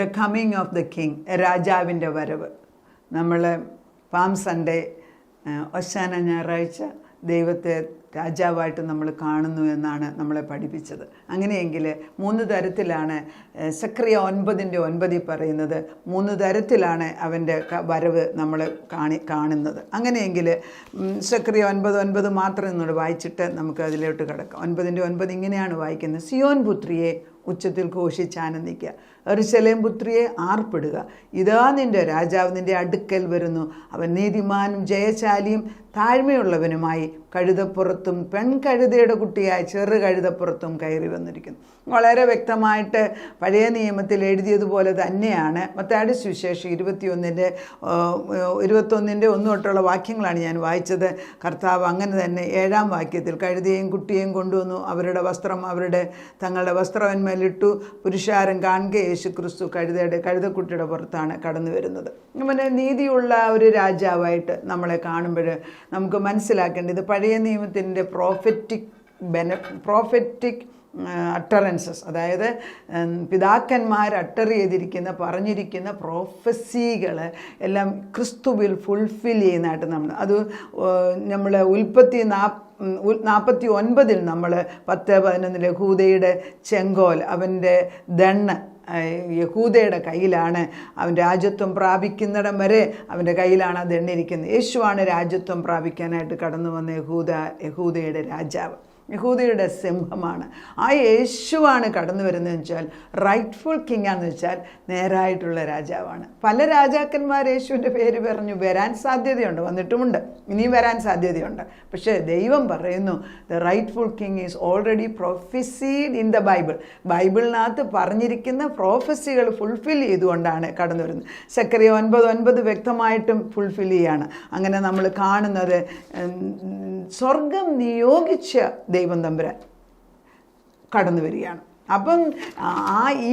The coming of the king, രാജാവിൻ്റെ വരവ്. നമ്മൾ പാം സൺഡേ, ഒശാന ഞായറാഴ്ച ദൈവത്തെ രാജാവായിട്ട് നമ്മൾ കാണുന്നു എന്നാണ് നമ്മളെ പഠിപ്പിച്ചത്. അങ്ങനെയെങ്കിൽ 3 തരത്തിലാണ് സക്രിയ 9:9 പറയുന്നത്. 3 തരത്തിലാണ് അവൻ്റെ വരവ് നമ്മൾ കാണുന്നത്. അങ്ങനെയെങ്കിൽ സക്രിയ 9:9 മാത്രം എന്നോട് വായിച്ചിട്ട് നമുക്ക് അതിലോട്ട് കിടക്കാം. 9:9 ഇങ്ങനെയാണ് വായിക്കുന്നത്: സിയോൻ പുത്രിയെ ഉച്ചത്തിൽ ഘോഷിച്ചാനന്ദിക്കുക, യെരൂശലേം പുത്രിയെ ആർപ്പിടുക. ഇതാ നിൻ്റെ രാജാവ് നിൻ്റെ അടുക്കൽ വരുന്നു. അവൻ നീതിമാനും ജയശാലിയും താഴ്മയുള്ളവനുമായി കഴുതപ്പുറത്തും പെൺകഴുതയുടെ കുട്ടിയായ ചെറു കഴുതപ്പുറത്തും കയറി വന്നിരിക്കുന്നു. വളരെ വ്യക്തമായിട്ട് പഴയ നിയമത്തിൽ എഴുതിയതുപോലെ തന്നെയാണ്. മത്തായിയുടെ സുവിശേഷം 21:1 തൊട്ടുള്ള വാക്യങ്ങളാണ് ഞാൻ വായിച്ചത്. കർത്താവ് അങ്ങനെ തന്നെ 7-ാം വാക്യത്തിൽ കഴുതയും കുട്ടിയെയും കൊണ്ടുവന്നു, അവരുടെ വസ്ത്രം തങ്ങളുടെ വസ്ത്രവന്മേലിട്ടു. പുരുഷാരം കാണുക യേശു ക്രിസ്തു കഴുതക്കുട്ടിയുടെ പുറത്താണ് കടന്നു വരുന്നത്. അങ്ങനെ നീതിയുള്ള ഒരു രാജാവായിട്ട് നമ്മളെ കാണുമ്പോൾ നമുക്ക് മനസ്സിലാക്കേണ്ടത് പഴയ നിയമത്തിൻ്റെ പ്രോഫറ്റിക് അട്ടറൻസസ്, അതായത് പിതാക്കന്മാർ പറഞ്ഞിരിക്കുന്ന പ്രോഫസികൾ എല്ലാം ക്രിസ്തുവിൽ ഫുൾഫിൽ ചെയ്യുന്നതായിട്ട് നമ്മൾ ഉൽപ്പത്തി 49 നമ്മൾ 10:11 യഹൂദയുടെ ചെങ്കോൽ, അവൻ്റെ ദണ്ണ് യഹൂദയുടെ കയ്യിലാണ്. അവൻ രാജ്യത്വം പ്രാപിക്കുന്നിടം വരെ അവൻ്റെ കയ്യിലാണ് അത് എണ്ണിരിക്കുന്നത്. യേശുവാണ് രാജ്യത്വം പ്രാപിക്കാനായിട്ട് കടന്നു വന്ന യഹൂദയുടെ രാജാവ്, യഹൂദയുടെ സിംഹമാണ്. ആ യേശുവാണ് കടന്നു വരുന്നതെന്ന് വെച്ചാൽ റൈറ്റ്ഫുൾ കിങ് ആണെന്ന് വെച്ചാൽ നേരായിട്ടുള്ള രാജാവാണ്. പല രാജാക്കന്മാർ യേശുവിൻ്റെ പേര് പറഞ്ഞു വരാൻ സാധ്യതയുണ്ട്, വന്നിട്ടുമുണ്ട്, ഇനിയും വരാൻ സാധ്യതയുണ്ട്. പക്ഷേ ദൈവം പറയുന്നു the rightful king is already prophesied in the ബൈബിളിനകത്ത് പറഞ്ഞിരിക്കുന്ന പ്രോഫസികൾ ഫുൾഫിൽ ചെയ്തുകൊണ്ടാണ് കടന്നു വരുന്നത്. സക്രിയ 9:9 വ്യക്തമായിട്ടും ഫുൾഫിൽ ചെയ്യാണ്. അങ്ങനെ നമ്മൾ കാണുന്നത് സ്വർഗം നിയോഗിച്ച ദൈവം തമ്പുരാൻ കടന്നു വരികയാണ്. അപ്പം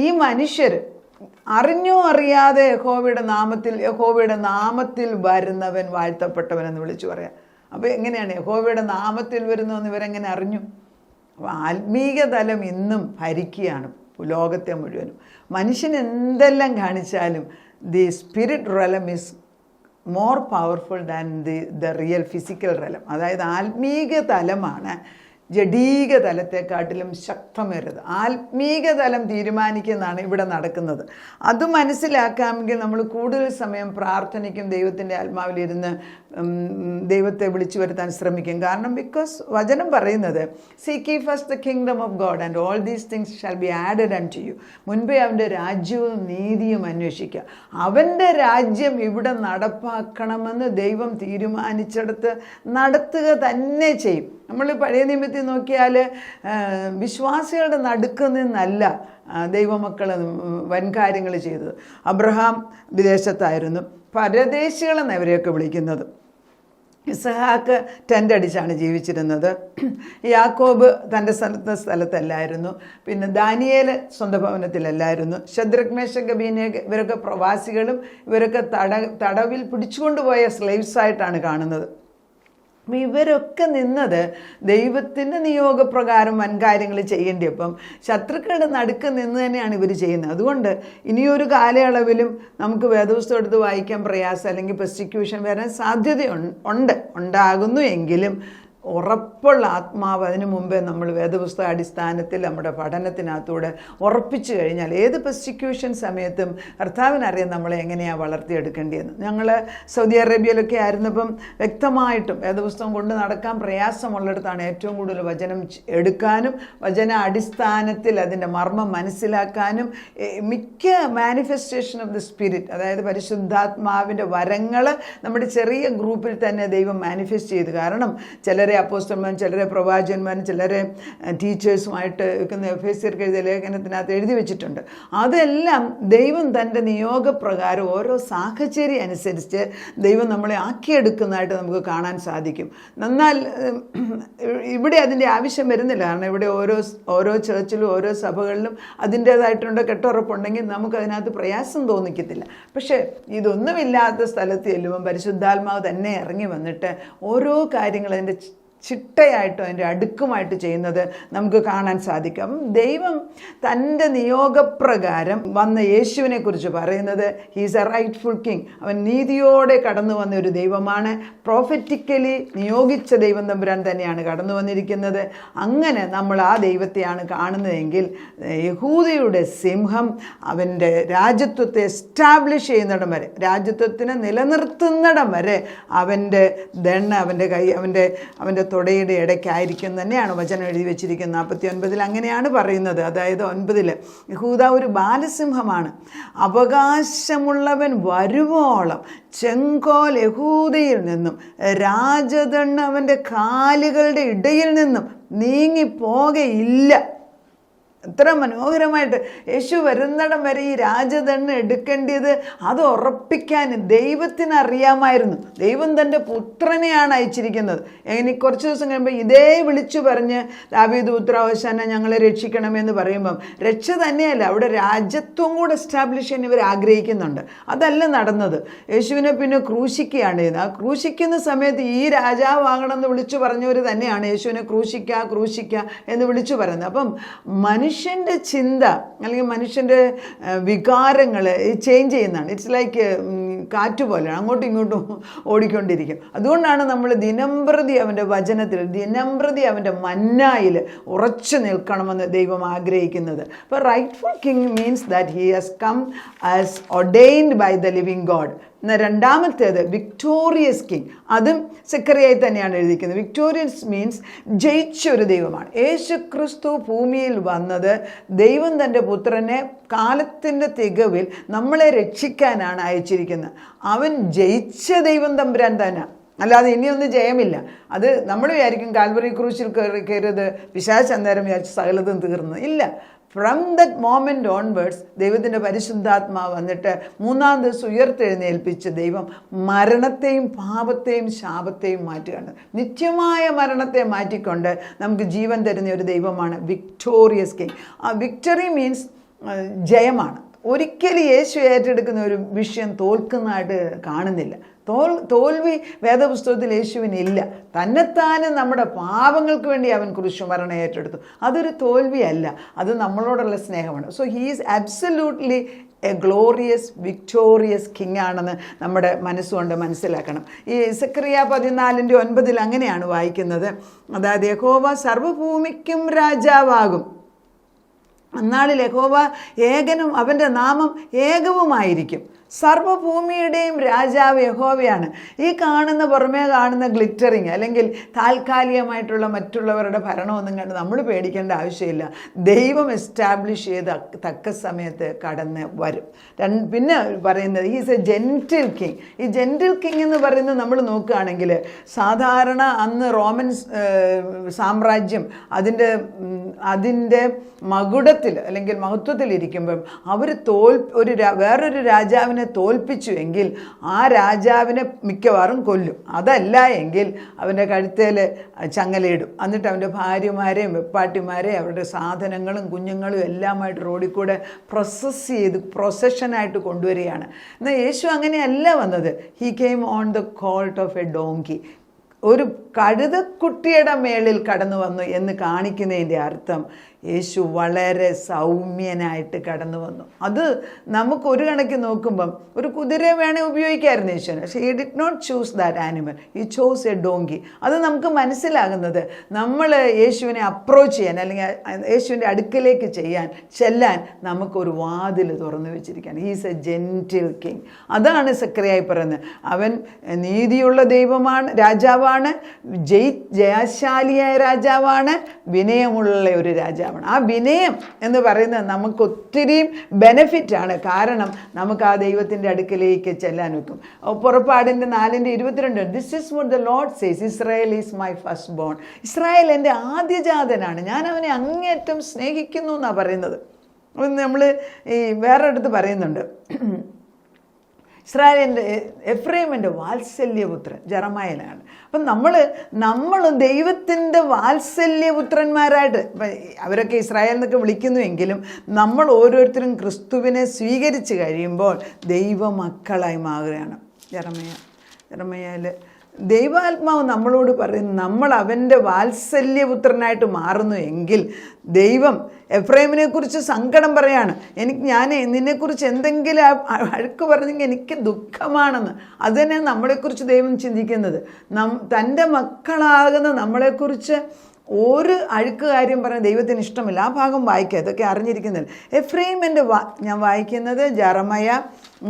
ഈ മനുഷ്യർ അറിഞ്ഞോ അറിയാതെ യഹോവയുടെ നാമത്തിൽ വരുന്നവൻ വാഴ്ത്തപ്പെട്ടവൻ എന്ന് വിളിച്ചു പറയാം. അപ്പോൾ എങ്ങനെയാണ് യഹോവയുടെ നാമത്തിൽ വരുന്നതെന്ന് ഇവരെങ്ങനെ അറിഞ്ഞു? അപ്പോൾ ആത്മീക തലം ഇന്നും ഭരിക്കുകയാണ് ലോകത്തെ മുഴുവനും. മനുഷ്യൻ എന്തെല്ലാം കാണിച്ചാലും the spirit realm is more powerful than the real physical realm. അതായത് ആത്മീക തലമാണ് ജഡീക തലത്തെക്കാട്ടിലും ശക്തമേറിയത്. ആത്മീക തലം തീരുമാനിക്കുന്നതാണ് ഇവിടെ നടക്കുന്നത്. അത് മനസ്സിലാക്കാമെങ്കിൽ നമ്മൾ കൂടുതൽ സമയം പ്രാർത്ഥനയ്ക്കും ദൈവത്തിൻ്റെ ആത്മാവിലിരുന്ന് ദൈവത്തെ വിളിച്ചു വരുത്താൻ ശ്രമിക്കും. കാരണം ബിക്കോസ് വചനം പറയുന്നത് seek ye first the kingdom of God and all these things shall be added unto you. മുൻപേ അവൻ്റെ രാജ്യവും നീതിയും അന്വേഷിക്കുക. അവൻ്റെ രാജ്യം ഇവിടെ നടപ്പാക്കണമെന്ന് ദൈവം തീരുമാനിച്ചെടുത്ത് നടത്തുക തന്നെ ചെയ്യും. നമ്മൾ പഴയ നിയമത്തിൽ നോക്കിയാൽ വിശ്വാസികളുടെ നടുക്കിൽ നിന്നല്ല ദൈവമക്കൾ വൻകാര്യങ്ങൾ ചെയ്തത്. അബ്രഹാം വിദേശത്തായിരുന്നു, പരദേശികളെന്ന് അവരെയൊക്കെ വിളിക്കുന്നത്. ഇസഹാക്ക് ടെൻ്റ് അടിച്ചാണ് ജീവിച്ചിരുന്നത്. യാക്കോബ് തൻ്റെ സ്ഥലത്തല്ലായിരുന്നു. പിന്നെ ദാനിയേൽ സ്വന്തം ഭവനത്തിലല്ലായിരുന്നു. ശദ്രക് മേശക് അബേദ്നെഗോ ഇവരൊക്കെ പ്രവാസികളും ഇവരൊക്കെ തടവിൽ പിടിച്ചുകൊണ്ടുപോയ സ്ലേവ്സായിട്ടാണ് കാണുന്നത്. അപ്പം ഇവരൊക്കെ നിന്നത് ദൈവത്തിൻ്റെ നിയോഗപ്രകാരം വൻകാര്യങ്ങൾ ചെയ്യേണ്ടിയപ്പം ശത്രുക്കളുടെ നടുക്ക് നിന്ന് തന്നെയാണ് ഇവർ ചെയ്യുന്നത്. അതുകൊണ്ട് ഇനിയൊരു കാലയളവിലും നമുക്ക് വേദപുസ്തകം എടുത്ത് വായിക്കാൻ പ്രയാസം അല്ലെങ്കിൽ പെർസിക്യൂഷൻ വരാൻ ഉണ്ടാകുന്നു എങ്കിലും ഉറപ്പുള്ള ആത്മാവ് അതിനു മുമ്പേ നമ്മൾ വേദപുസ്തക അടിസ്ഥാനത്തിൽ നമ്മുടെ പഠനത്തിനകത്തൂടെ ഉറപ്പിച്ചു കഴിഞ്ഞാൽ ഏത് പെർസിക്യൂഷൻ സമയത്തും കർത്താവിനറിയാം നമ്മളെ എങ്ങനെയാണ് വളർത്തിയെടുക്കേണ്ടതെന്ന്. ഞങ്ങൾ സൗദി അറേബ്യയിലൊക്കെ ആയിരുന്നപ്പം വ്യക്തമായിട്ടും വേദപുസ്തകം കൊണ്ട് നടക്കാൻ പ്രയാസമുള്ളിടത്താണ് ഏറ്റവും കൂടുതൽ വചനം എടുക്കാനും വചന അടിസ്ഥാനത്തിൽ അതിൻ്റെ മർമ്മം മനസ്സിലാക്കാനും മിക്ക മാനിഫെസ്റ്റേഷൻ ഓഫ് ദി സ്പിരിറ്റ്, അതായത് പരിശുദ്ധാത്മാവിൻ്റെ വരങ്ങൾ നമ്മുടെ ചെറിയ ഗ്രൂപ്പിൽ തന്നെ ദൈവം മാനിഫെസ്റ്റ് ചെയ്തു. കാരണം ചിലരെ അപ്പോസ്തലന്മാരും ചിലരെ പ്രവാചകന്മാരും ചിലരെ ടീച്ചേഴ്സുമായിട്ട് എഫേസ്യർക്ക് എഴുതിയ ലേഖനത്തിനകത്ത് എഴുതി വെച്ചിട്ടുണ്ട്. അതെല്ലാം ദൈവം തൻ്റെ നിയോഗപ്രകാരം ഓരോ സാഹചര്യം അനുസരിച്ച് ദൈവം നമ്മളെ ആക്കിയെടുക്കുന്നതായിട്ട് നമുക്ക് കാണാൻ സാധിക്കും. എന്നാൽ ഇവിടെ അതിൻ്റെ ആവശ്യം വരുന്നില്ല. കാരണം ഇവിടെ ഓരോ ചർച്ചിലും ഓരോ സഭകളിലും അതിൻ്റേതായിട്ടുള്ള കെട്ടുറപ്പുണ്ടെങ്കിൽ നമുക്കതിനകത്ത് പ്രയാസം തോന്നിക്കത്തില്ല. പക്ഷേ ഇതൊന്നുമില്ലാത്ത സ്ഥലത്ത് ചെല്ലുമ്പം പരിശുദ്ധാത്മാവ് തന്നെ ഇറങ്ങി വന്നിട്ട് ഓരോ കാര്യങ്ങൾ അതിൻ്റെ ചിട്ടയായിട്ടും അതിൻ്റെ അടുക്കുമായിട്ട് ചെയ്യുന്നത് നമുക്ക് കാണാൻ സാധിക്കും. അപ്പം ദൈവം തൻ്റെ നിയോഗപ്രകാരം വന്ന യേശുവിനെ കുറിച്ച് പറയുന്നത് ഹീസ് എ റൈറ്റ്ഫുൾ കിങ്. അവൻ നീതിയോടെ കടന്നു വന്ന ഒരു ദൈവമാണ്. പ്രോഫറ്റിക്കലി നിയോഗിച്ച ദൈവം തമ്പുരാൻ തന്നെയാണ് കടന്നു വന്നിരിക്കുന്നത്. അങ്ങനെ നമ്മൾ ആ ദൈവത്തെയാണ് കാണുന്നതെങ്കിൽ യഹൂദയുടെ സിംഹം അവൻ്റെ രാജ്യത്വത്തെ എസ്റ്റാബ്ലിഷ് ചെയ്യുന്നിടം വരെ, രാജ്യത്വത്തിനെ നിലനിർത്തുന്നിടം വരെ അവൻ്റെ ദണ്ണ് അവൻ്റെ കൈ അവൻ്റെ തുടയുടെ ഇടയ്ക്കായിരിക്കും തന്നെയാണ് വചനം എഴുതി വെച്ചിരിക്കുന്നത്. 49 അങ്ങനെയാണ് പറയുന്നത്. അതായത് 9 യഹൂദ ഒരു ബാലസിംഹമാണ്. അവകാശമുള്ളവൻ വരുവോളം ചെങ്കോൽ യഹൂദയിൽ നിന്നും രാജദണ്ണ് അവൻ്റെ കാലുകളുടെ ഇടയിൽ നിന്നും നീങ്ങിപ്പോകയില്ല. എത്ര മനോഹരമായിട്ട് യേശു വരുന്നിടം വരെ ഈ രാജദണ്ണ് എടുക്കേണ്ടത് അത് ഉറപ്പിക്കാൻ ദൈവത്തിന് അറിയാമായിരുന്നു. ദൈവം തൻ്റെ പുത്രനെയാണ് അയച്ചിരിക്കുന്നത്. ഇനി കുറച്ച് ദിവസം കഴിയുമ്പോൾ ഇതേ വിളിച്ചു പറഞ്ഞ് ദാവീദ് പുത്ര ഹോശാന ഞങ്ങളെ രക്ഷിക്കണമെന്ന് പറയുമ്പം രക്ഷ തന്നെയല്ല, അവിടെ രാജ്യത്വം കൂടെ എസ്റ്റാബ്ലിഷ് ചെയ്യാൻ ഇവർ ആഗ്രഹിക്കുന്നുണ്ട്. അതല്ല നടന്നത്. യേശുവിനെ പിന്നെ ക്രൂശിക്കുകയാണ് ചെയ്യുന്നത്. ആ ക്രൂശിക്കുന്ന സമയത്ത് ഈ രാജാവാകണമെന്ന് വിളിച്ചു പറഞ്ഞവർ തന്നെയാണ് യേശുവിനെ ക്രൂശിക്കുക എന്ന് വിളിച്ചു പറയുന്നത്. അപ്പം മനുഷ്യൻ്റെ ചിന്ത അല്ലെങ്കിൽ മനുഷ്യൻ്റെ വികാരങ്ങൾ ചേഞ്ച് ചെയ്യുന്നതാണ്. ഇറ്റ്സ് ലൈക്ക് കാറ്റ് പോലെയാണ്, അങ്ങോട്ടും ഇങ്ങോട്ടും ഓടിക്കൊണ്ടിരിക്കും. അതുകൊണ്ടാണ് നമ്മൾ ദിനംപ്രതി അവൻ്റെ വചനത്തിൽ, ദിനംപ്രതി അവൻ്റെ മന്നായിൽ ഉറച്ചു നിൽക്കണമെന്ന് ദൈവം ആഗ്രഹിക്കുന്നത്. അപ്പോൾ rightful king means that he has come as ordained by the living God. രണ്ടാമത്തേത് വിക്ടോറിയസ് കിങ്. അതും സെക്കറിയായി തന്നെയാണ് എഴുതിയിരിക്കുന്നത്. വിക്ടോറിയസ് മീൻസ് ജയിച്ച ഒരു ദൈവമാണ്. യേശു ക്രിസ്തു ഭൂമിയിൽ വന്നത് ദൈവം തൻ്റെ പുത്രനെ കാലത്തിൻ്റെ തികവിൽ നമ്മളെ രക്ഷിക്കാനാണ് അയച്ചിരിക്കുന്നത്. അവൻ ജയിച്ച ദൈവം തമ്പുരാൻ തന്നെ, അല്ലാതെ ഇനിയൊന്നും ജയമില്ല. അത് നമ്മൾ വിചാരിക്കും കാൽവറി ക്രൂശിൽ കയറിയത് പിശാച് അന്നേരം വിചാരിച്ച് സകലതും തീർന്നു. ഇല്ല. ഫ്രം ദറ്റ് മോമെൻ്റ് ഓൺവേർഡ്സ് ദൈവത്തിൻ്റെ പരിശുദ്ധാത്മാവ് വന്നിട്ട് 3-ാം ദിവസം ഉയർത്തെഴുന്നേൽപ്പിച്ച് ദൈവം മരണത്തെയും പാപത്തെയും ശാപത്തെയും മാറ്റുകയാണ്. നിത്യമായ മരണത്തെ മാറ്റിക്കൊണ്ട് നമുക്ക് ജീവൻ തരുന്ന ഒരു ദൈവമാണ് വിക്ടോറിയസ് കിങ്. ആ വിക്ടറി മീൻസ് ജയമാണ്. ഒരിക്കലും യേശു ഏറ്റെടുക്കുന്ന ഒരു വിഷയം തോൽക്കുന്നതായിട്ട് കാണുന്നില്ല. തോൽവി വേദപുസ്തകത്തിൽ യേശുവിനില്ല. തന്നെത്താനും നമ്മുടെ പാപങ്ങൾക്ക് വേണ്ടി അവൻ കുരിശുമരണം ഏറ്റെടുത്തു. അതൊരു തോൽവിയല്ല, അത് നമ്മളോടുള്ള സ്നേഹമാണ്. So he is absolutely A glorious victorious king ആണെന്ന് നമ്മുടെ മനസ്സുകൊണ്ട് മനസ്സിലാക്കണം. ഈ സെക്കറിയ 14:9 അങ്ങനെയാണ് വായിക്കുന്നത്. അതായത് യഹോവ സർവ്വഭൂമിക്കും രാജാവാകും. അന്നാളിൽ യഹോവ ഏകനും അവൻ്റെ നാമം ഏകവുമായിരിക്കും. സർവ്വഭൂമിയുടെയും രാജാവ് യഹോവയാണ്. ഈ പുറമേ കാണുന്ന ഗ്ലിറ്ററിങ് അല്ലെങ്കിൽ താൽക്കാലികമായിട്ടുള്ള മറ്റുള്ളവരുടെ ഭരണമൊന്നും കണ്ട് നമ്മൾ പേടിക്കേണ്ട ആവശ്യമില്ല. ദൈവം എസ്റ്റാബ്ലിഷ് ചെയ്ത് തക്ക സമയത്ത് കടന്ന് വരും. പിന്നെ പറയുന്നത് ഈസ് എ ജെൻറ്റിൽ കിങ്. ഈ ജെൻറ്റിൽ കിങ് എന്ന് പറയുന്നത് നമ്മൾ നോക്കുകയാണെങ്കിൽ സാധാരണ അന്ന് റോമൻ സാമ്രാജ്യം അതിൻ്റെ മകുടത്തിൽ അല്ലെങ്കിൽ മഹത്വത്തിലിരിക്കുമ്പം അവർ വേറൊരു രാജാവിനെ തോൽപ്പിച്ചു എങ്കിൽ ആ രാജാവിനെ മിക്കവാറും കൊല്ലും. അതല്ല എങ്കിൽ അവൻ്റെ കഴുത്തേൽ ചങ്ങലയിടും. എന്നിട്ട് അവൻ്റെ ഭാര്യമാരെയും വെപ്പാട്ടിമാരെയും അവരുടെ സാധനങ്ങളും കുഞ്ഞുങ്ങളും എല്ലാമായിട്ട് റോഡിൽ കൂടെ പ്രൊസഷനായിട്ട് കൊണ്ടുവരികയാണ്. എന്നാൽ യേശു അങ്ങനെയല്ല വന്നത്. He came on the Colt of A donkey. ഒരു കഴുതക്കുട്ടിയുടെ മേളിൽ കടന്നു വന്നു എന്ന് കാണിക്കുന്നതിൻ്റെ അർത്ഥം യേശു വളരെ സൗമ്യനായിട്ട് കടന്നു വന്നു. അത് നമുക്ക് ഒരു കണക്ക് നോക്കുമ്പം ഒരു കുതിരയെ വേണേൽ ഉപയോഗിക്കാമായിരുന്നു യേശുവിന്. പക്ഷേ he did not choose that animal, he chose a donkey. അത് നമുക്ക് മനസ്സിലാകുന്നത് നമ്മൾ യേശുവിനെ അപ്രോച്ച് ചെയ്യാൻ അല്ലെങ്കിൽ യേശുവിൻ്റെ അടുക്കലേക്ക് ചെല്ലാൻ നമുക്കൊരു വാതിൽ തുറന്നു വെച്ചിരിക്കുകയാണ്. He's A gentle king. അതാണ് സെക്കറിയായി പറയുന്നത്. അവൻ നീതിയുള്ള ദൈവമാണ്, രാജാവാണ്, ജയശാലിയായ രാജാവാണ്, വിനയമുള്ള ഒരു രാജാവാണ്. ആ വിനയം എന്ന് പറയുന്നത് നമുക്ക് ഒത്തിരിയും ബെനഫിറ്റാണ്. കാരണം നമുക്ക് ആ ദൈവത്തിൻ്റെ അടുക്കലേക്ക് ചെല്ലാൻ വെക്കും. പുറപ്പാടിൻ്റെ 4:22 this is what the Lord says, Israel is my first bone. Israel എൻ്റെ ആദ്യജാതനാണ്, ഞാൻ അവനെ അങ്ങേയറ്റം സ്നേഹിക്കുന്നു എന്നാണ് പറയുന്നത്. നമ്മൾ ഈ വേറൊരിടത്ത് പറയുന്നുണ്ട്, എഫ്രൈമിൻ്റെ വാത്സല്യപുത്രൻ ജെറമായയിലാണ്. അപ്പം നമ്മൾ ദൈവത്തിൻ്റെ വാത്സല്യപുത്രന്മാരായിട്ട്, ഇപ്പം അവരൊക്കെ ഇസ്രായേൽ എന്നൊക്കെ വിളിക്കുന്നുവെങ്കിലും നമ്മൾ ഓരോരുത്തരും ക്രിസ്തുവിനെ സ്വീകരിച്ച് കഴിയുമ്പോൾ ദൈവമക്കളായി മാറുകയാണ്. ജെറമയായിൽ ദൈവാത്മാവ് നമ്മളോട് പറയുന്നു, നമ്മൾ അവൻ്റെ വാത്സല്യപുത്രനായിട്ട് മാറുന്നു എങ്കിൽ ദൈവം എഫ്രൈമിനെ കുറിച്ച് സങ്കടം പറയാണ്, ഞാൻ നിന്നെക്കുറിച്ച് എന്തെങ്കിലും അഴുക്ക് പറഞ്ഞെങ്കിൽ എനിക്ക് ദുഃഖമാണെന്ന്. അത് തന്നെ നമ്മളെക്കുറിച്ച് ദൈവം ചിന്തിക്കുന്നത്. തൻ്റെ മക്കളാകുന്ന നമ്മളെക്കുറിച്ച് ഒരു അഴുക്ക് കാര്യം പറയാൻ ദൈവത്തിന് ഇഷ്ടമില്ല. ആ ഭാഗം വായിക്കുക, ഇതൊക്കെ അറിഞ്ഞിരിക്കുന്നില്ല. എഫ്രൈമിൻ്റെ ഞാൻ വായിക്കുന്നത് ജെറമയ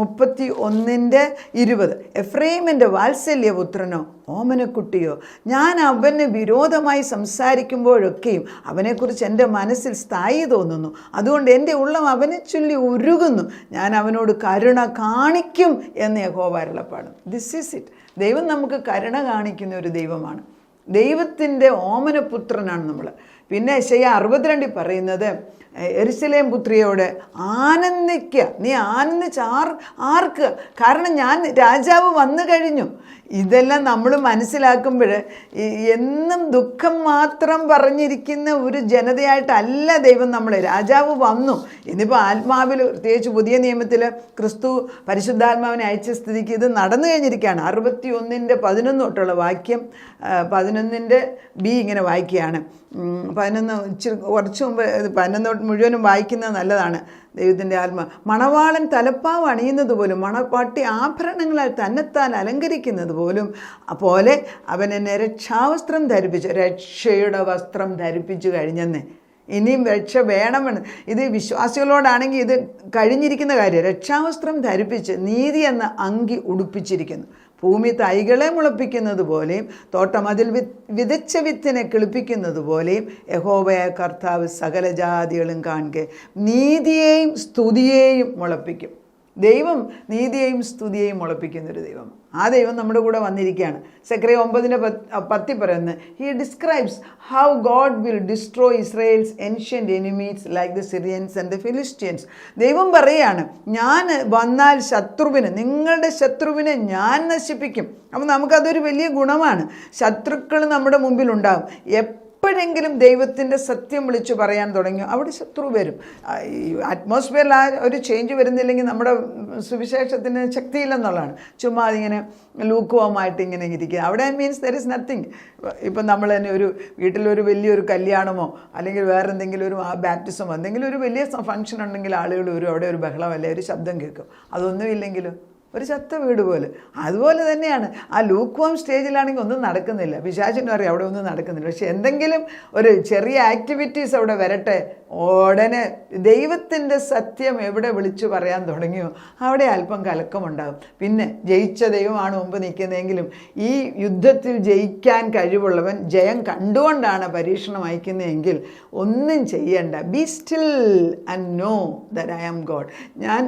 31:20. എഫ്രൈമിൻ്റെ വാത്സല്യപുത്രനോ ഓമനക്കുട്ടിയോ, ഞാൻ അവന് വിരോധമായി സംസാരിക്കുമ്പോഴൊക്കെയും അവനെക്കുറിച്ച് എൻ്റെ മനസ്സിൽ സ്ഥായി തോന്നുന്നു. അതുകൊണ്ട് എൻ്റെ ഉള്ളം അവനെ ചൊല്ലി ഉരുകുന്നു. ഞാൻ അവനോട് കരുണ കാണിക്കും എന്ന് യഹോവ അരുളപ്പാടും. This is it. ദൈവം നമുക്ക് കരുണ കാണിക്കുന്ന ഒരു ദൈവമാണ്. ദൈവത്തിൻ്റെ ഓമനപുത്രനാണ് നമ്മൾ. പിന്നെ യെശയ്യാ 62 പറയുന്നത്, യെരൂശലേം പുത്രിയോട് ആനന്ദിക്കുക, നീ ആനന്ദിച്ച് ആർക്കുക, കാരണം ഞാൻ രാജാവ് വന്നു കഴിഞ്ഞു. ഇതെല്ലാം നമ്മൾ മനസ്സിലാക്കുമ്പോൾ എന്നും ദുഃഖം മാത്രം പറഞ്ഞിരിക്കുന്ന ഒരു ജനതയായിട്ടല്ല ദൈവം നമ്മളെ. രാജാവ് വന്നു. ഇന്നിപ്പോൾ ആത്മാവിൽ, പ്രത്യേകിച്ച് പുതിയ നിയമത്തിൽ ക്രിസ്തു പരിശുദ്ധാത്മാവിനെ അയച്ച സ്ഥിതിക്ക് ഇത് നടന്നു കഴിഞ്ഞിരിക്കുകയാണ്. 61:11 തൊട്ടുള്ള വാക്യം, 11B ഇങ്ങനെ വായിക്കുകയാണ്. 11 ഇച്ചിരി കുറച്ച് മുമ്പ് 11 തൊട്ട് മുഴുവനും വായിക്കുന്നത് നല്ലതാണ്. ദൈവത്തിൻ്റെ ആത്മ മണവാളൻ തലപ്പാവ് അണിയുന്നത് പോലും, മണവാട്ടി ആഭരണങ്ങളാൽ തന്നെത്താൻ അലങ്കരിക്കുന്നത് പോലും പോലെ അവൻ എന്നെ രക്ഷാവസ്ത്രം ധരിപ്പിച്ചു, രക്ഷയുടെ വസ്ത്രം ധരിപ്പിച്ചു കഴിഞ്ഞെന്ന്. ഇനിയും രക്ഷ വേണമെന്ന്. ഇത് വിശ്വാസികളോടാണെങ്കിൽ ഇത് കഴിഞ്ഞിരിക്കുന്ന കാര്യം. രക്ഷാവസ്ത്രം ധരിപ്പിച്ച് നീതി എന്ന അങ്കി ഉടുപ്പിച്ചിരിക്കുന്നു. ഭൂമി തൈകളെ മുളപ്പിക്കുന്നത് പോലെയും തോട്ടം അതിൽ വിതച്ച വിത്തിനെ കിളിപ്പിക്കുന്നത് പോലെയും യഹോവയായ കർത്താവ് സകല ജാതികളും കാണുക നീതിയെയും സ്തുതിയെയും മുളപ്പിക്കും. ദൈവം നീതിയെയും സ്തുതിയെയും മുളപ്പിക്കുന്നൊരു ദൈവം. ആ ദൈവം നമ്മുടെ കൂടെ വന്നിരിക്കുകയാണ്. സെക്രട്ടറി 9:10 പറയുന്നത്, he describes how God will destroy Israel's ancient enemies like the Syrians and the Philistines. ദൈവം പറയുകയാണ്, ഞാൻ വന്നാൽ നിങ്ങളുടെ ശത്രുവിനെ ഞാൻ നശിപ്പിക്കും. അപ്പം നമുക്കതൊരു വലിയ ഗുണമാണ്. ശത്രുക്കൾ നമ്മുടെ മുമ്പിലുണ്ടാകും. എപ്പോഴെങ്കിലും ദൈവത്തിൻ്റെ സത്യം വിളിച്ചു പറയാൻ തുടങ്ങിയോ അവിടെ ശത്രു വരും. ഈ അറ്റ്മോസ്ഫിയറിൽ ആ ഒരു ചേഞ്ച് വരുന്നില്ലെങ്കിൽ നമ്മുടെ സുവിശേഷത്തിന് ശക്തിയില്ലെന്നുള്ളതാണ്. ചുമ്മാ അതിങ്ങനെ ലൂക്കുവമായിട്ട് ഇങ്ങനെ ഇരിക്കുക. അവിടെ മീൻസ് ദർ ഇസ് നത്തിങ്. ഇപ്പം നമ്മൾ തന്നെ ഒരു വീട്ടിലൊരു വലിയൊരു കല്യാണമോ അല്ലെങ്കിൽ വേറെ എന്തെങ്കിലും ഒരു ബാപ്റ്റിസമോ എന്തെങ്കിലും ഒരു വലിയ ഫംഗ്ഷൻ ഉണ്ടെങ്കിൽ ആളുകൾ വരും. അവിടെ ഒരു ബഹളമല്ലേ, ഒരു ശബ്ദം കേൾക്കും. അതൊന്നുമില്ലെങ്കിലും ഒരു ചത്ത വീട് പോലെ. അതുപോലെ തന്നെയാണ് ആ ലൂക്ക്വാം സ്റ്റേജിലാണെങ്കിൽ ഒന്നും നടക്കുന്നില്ല. പിശാചിനും അറിയാം അവിടെ ഒന്നും നടക്കുന്നില്ല. പക്ഷെ എന്തെങ്കിലും ഒരു ചെറിയ ആക്ടിവിറ്റീസ് അവിടെ വരട്ടെ, ഉടനെ ദൈവത്തിൻ്റെ സത്യം എവിടെ വിളിച്ചു പറയാൻ തുടങ്ങിയോ അവിടെ അല്പം കലക്കമുണ്ടാകും. പിന്നെ ജയിച്ച ദൈവമാണ് മുമ്പ് നിൽക്കുന്നതെങ്കിലും ഈ യുദ്ധത്തിൽ ജയിക്കാൻ കഴിവുള്ളവൻ ജയം കണ്ടുകൊണ്ടാണ് പരീക്ഷണം അയക്കുന്നതെങ്കിൽ ഒന്നും ചെയ്യണ്ട. Be still and know that I am God. ഞാൻ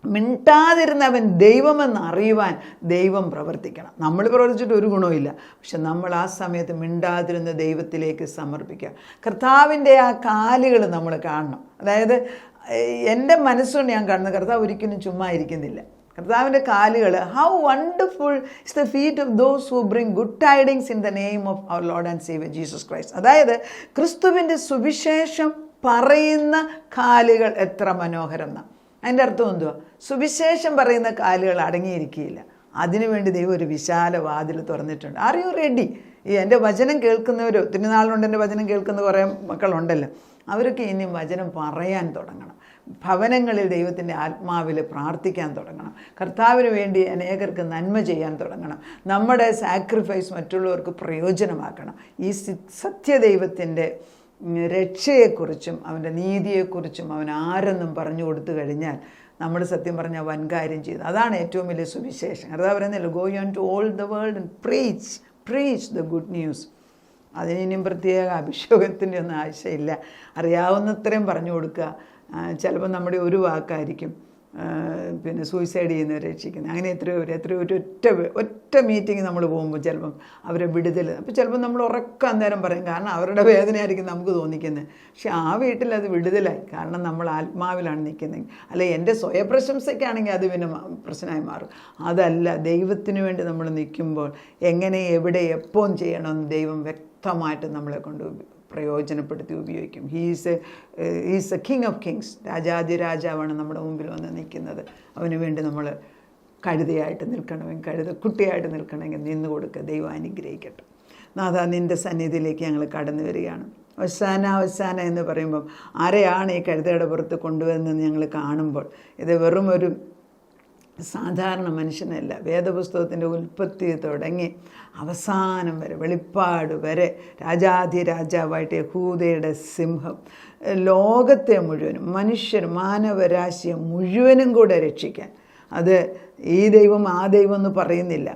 മിണ്ടാതിരുന്നവൻ ദൈവമെന്ന് അറിയുവാൻ ദൈവം പ്രവർത്തിക്കണം. നമ്മൾ പ്രവർത്തിച്ചിട്ട് ഒരു ഗുണവുമില്ല. പക്ഷെ നമ്മൾ ആ സമയത്ത് മിണ്ടാതിരുന്ന ദൈവത്തിലേക്ക് സമർപ്പിക്കുക. കർത്താവിൻ്റെ ആ കാലുകൾ നമ്മൾ കാണണം. അതായത് എൻ്റെ മനസ്സുകൊണ്ട് ഞാൻ കാണുന്നത് കർത്താവ് ഒരിക്കലും ചുമ്മാ ഇരിക്കുന്നില്ല. കർത്താവിൻ്റെ കാലുകൾ, how wonderful is the feet of those who bring good tidings in the name of our Lord and Saviour Jesus Christ. അതായത് ക്രിസ്തുവിൻ്റെ സുവിശേഷം പറയുന്ന കാലുകൾ എത്ര മനോഹരം എന്നാണ്. അതിൻ്റെ അർത്ഥം എന്തുവാ? സുവിശേഷം പറയുന്ന കാലുകൾ അടങ്ങിയിരിക്കുകയില്ല. അതിനുവേണ്ടി ദൈവം ഒരു വിശാല വാതിൽ തുറന്നിട്ടുണ്ട്. Are you ready? ഈ എൻ്റെ വചനം കേൾക്കുന്നവർ, ഒത്തിരി നാളുകൊണ്ട് എൻ്റെ വചനം കേൾക്കുന്ന കുറേ മക്കളുണ്ടല്ലോ, അവരൊക്കെ ഇനിയും വചനം പറയാൻ തുടങ്ങണം. ഭവനങ്ങളിൽ ദൈവത്തിൻ്റെ ആത്മാവിൽ പ്രാർത്ഥിക്കാൻ തുടങ്ങണം. കർത്താവിന് വേണ്ടി അനേകർക്ക് നന്മ ചെയ്യാൻ തുടങ്ങണം. നമ്മുടെ സാക്രിഫൈസ് മറ്റുള്ളവർക്ക് പ്രയോജനമാക്കണം. ഈ സത്യദൈവത്തിൻ്റെ രക്ഷയെക്കുറിച്ചും അവൻ്റെ നീതിയെക്കുറിച്ചും അവൻ ആരെന്നും പറഞ്ഞു കൊടുത്തു കഴിഞ്ഞാൽ നമ്മൾ സത്യം പറഞ്ഞാൽ വൻകാര്യം ചെയ്തു. അതാണ് ഏറ്റവും വലിയ സുവിശേഷം. കർത്താവ് പറയുന്നില്ല, go you to all the world and preach the good news. അതിനിയും പ്രത്യേക അഭിഷേകത്തിൻ്റെ ഒന്നും ആവശ്യമില്ല. അറിയാവുന്നത്രയും പറഞ്ഞു കൊടുക്കുക. ചിലപ്പോൾ നമ്മുടെ ഒരു വാക്കായിരിക്കും പിന്നെ സൂയിസൈഡ് ചെയ്യുന്നവരെ രക്ഷിക്കുന്നത്. അങ്ങനെ എത്രയോ ഒറ്റ മീറ്റിംഗ് നമ്മൾ പോകുമ്പോൾ ചിലപ്പം അവരെ വിടുതൽ. അപ്പോൾ ചിലപ്പോൾ നമ്മൾ ഉറക്കം അന്നേരം പറയും, കാരണം അവരുടെ വേദനയായിരിക്കും നമുക്ക് തോന്നിക്കുന്നത്. പക്ഷെ ആ വീട്ടിൽ അത് വിടുതലായി, കാരണം നമ്മൾ ആത്മാവിലാണ് നിൽക്കുന്നത്. അല്ല എൻ്റെ സ്വയപ്രശംസയ്ക്കാണെങ്കിൽ അത് പിന്നെ പ്രശ്നമായി മാറും. അതല്ല, ദൈവത്തിന് വേണ്ടി നമ്മൾ നിൽക്കുമ്പോൾ എങ്ങനെ എവിടെ എപ്പോൾ ചെയ്യണമെന്ന് ദൈവം വ്യക്തമായിട്ട് നമ്മളെ കൊണ്ട് പ്രയോജനപ്പെടുത്തി ഉപയോഗിക്കും. He's a king of kings. രാജാതിരാജാവാണ് നമ്മുടെ മുമ്പിൽ വന്ന് നിൽക്കുന്നത്. അവന് വേണ്ടി നമ്മൾ കഴുതയായിട്ട് നിൽക്കണമെങ്കിൽ കഴുത കുട്ടിയായിട്ട് നിൽക്കണമെങ്കിൽ നിന്ന് കൊടുക്കുക. ദൈവം അനുഗ്രഹിക്കട്ടെ. നാഥ, നിൻ്റെ സന്നിധിയിലേക്ക് ഞങ്ങൾ കടന്നു വരികയാണ്. ഒശാന എന്ന് പറയുമ്പം ആരെയാണ് ഈ കഴുതയുടെ പുറത്ത് കൊണ്ടുവരുന്നതെന്ന് ഞങ്ങൾ കാണുമ്പോൾ ഇത് വെറും ഒരു സാധാരണ മനുഷ്യനല്ല. വേദപുസ്തകത്തിൻ്റെ ഉൽപ്പത്തി തുടങ്ങി അവസാനം വരെ, വെളിപ്പാട് വരെ രാജാധിരാജാവായിട്ട് യഹൂദയുടെ സിംഹം ലോകത്തെ മുഴുവനും, മനുഷ്യർ മാനവരാശിയെ മുഴുവനും കൂടെ രക്ഷിക്കാൻ, അത് ഈ ദൈവം ആ ദൈവം എന്ന് പറയുന്നില്ല,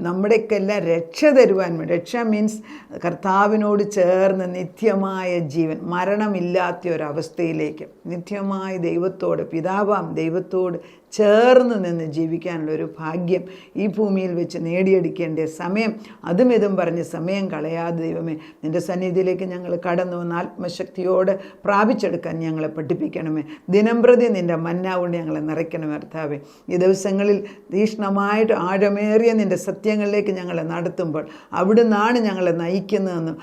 നമ്മുടെയൊക്കെല്ലാം രക്ഷ തരുവാൻ വേണ്ടി. രക്ഷ മീൻസ് കർത്താവിനോട് ചേർന്ന് നിത്യമായ ജീവൻ, മരണമില്ലാത്ത ഒരവസ്ഥയിലേക്ക് നിത്യമായ ദൈവത്തോട്, പിതാവാം ദൈവത്തോട് ചേർന്ന് നിന്ന് ജീവിക്കാനുള്ള ഒരു ഭാഗ്യം ഈ ഭൂമിയിൽ വെച്ച് നേടിയെടുക്കേണ്ട സമയം, അതും ഇതും പറഞ്ഞ് സമയം കളയാതെ ദൈവമേ നിൻ്റെ സന്നിധിയിലേക്ക് ഞങ്ങൾ കടന്നു വന്ന് ആത്മശക്തിയോട് പ്രാപിച്ചെടുക്കാൻ ഞങ്ങളെ പഠിപ്പിക്കണമേ. ദിനംപ്രതി നിൻ്റെ മന്ന കൊണ്ട് ഞങ്ങളെ നിറയ്ക്കണമേ കർത്താവേ. ഈ ദിവസങ്ങളിൽ തീക്ഷ്ണമായിട്ട് ആഴമേറിയ നിൻ്റെ സത്യങ്ങളിലേക്ക് ഞങ്ങളെ നടത്തുമ്പോൾ അവിടുന്നാണ് ഞങ്ങളെ നയിക്കുന്നതെന്നും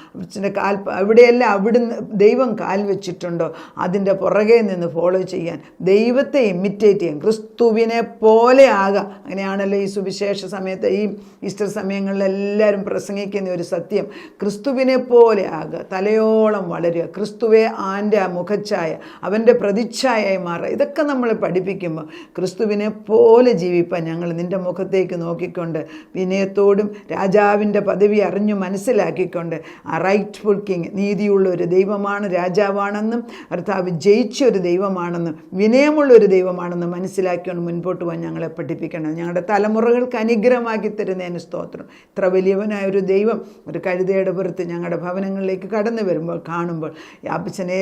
എവിടെയെല്ലാം അവിടുന്ന് ദൈവം കാൽ വെച്ചിട്ടുണ്ടോ അതിൻ്റെ പുറകെ നിന്ന് ഫോളോ ചെയ്യാൻ, ദൈവത്തെ ഇമിറ്റേറ്റ് ചെയ്യാൻ, ക്രിസ്തുവിനെ പോലെ ആകാം. അങ്ങനെയാണല്ലോ ഈ സുവിശേഷ സമയത്ത്, ഈ ഈസ്റ്റർ സമയങ്ങളിലെല്ലാവരും പ്രസംഗിക്കുന്ന ഒരു സത്യം, ക്രിസ്തുവിനെ പോലെ ആകുക, തലയോളം വളരുക, ക്രിസ്തുവെ ആൻ്റെ ആ മുഖച്ഛായ, അവൻ്റെ പ്രതിച്ഛായയായി മാറുക. ഇതൊക്കെ നമ്മളെ പഠിപ്പിക്കുമ്പോൾ ക്രിസ്തുവിനെ പോലെ ജീവിപ്പാൻ ഞങ്ങൾ നിൻ്റെ മുഖത്തേക്ക് നോക്കിക്കൊണ്ട് വിനയത്തോടും രാജാവിൻ്റെ പദവി അറിഞ്ഞു മനസ്സിലാക്കിക്കൊണ്ട് ആ റൈറ്റ്ഫുൾ കിങ്, നീതിയുള്ള ഒരു ദൈവമാണ്, രാജാവാണെന്നും കർത്താവ് ജയിച്ച ഒരു ദൈവമാണെന്നും വിനയമുള്ള ഒരു ദൈവമാണെന്നും മനസ്സിലാക്കിക്കൊണ്ട് മുൻപോട്ട് പോകാൻ ഞങ്ങളെ പഠിപ്പിക്കണം. ഞങ്ങളുടെ തലമുറകൾക്ക് അനുഗ്രഹമാക്കി തരുന്നതിന് സ്തോത്രം. ഇത്ര വലിയവനായ ഒരു ദൈവം ഒരു കഴുതയുടെ പുറത്ത് ഞങ്ങളുടെ ഭവനങ്ങളിലേക്ക് കടന്നു വരുമ്പോൾ കാണുമ്പോൾ അപ്പച്ചനെ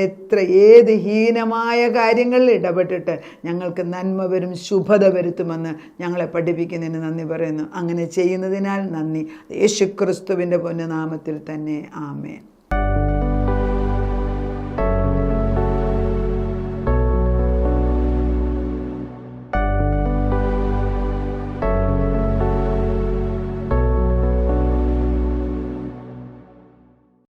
ഏത് ഹീനമായ കാര്യങ്ങളിൽ ഇടപെട്ടിട്ട് ഞങ്ങൾക്ക് നന്മ വരും, ശുഭത വരുത്തുമെന്ന് ഞങ്ങളെ പഠിപ്പിക്കുന്നതിന് നന്ദി പറയുന്നു. അങ്ങനെ ചെയ്യുന്നതിനാൽ നന്ദി. യേശുക്രിസ്തുവിൻ്റെ പൊന്നുനാമത്തിൽ തന്നെ ആമേൻ.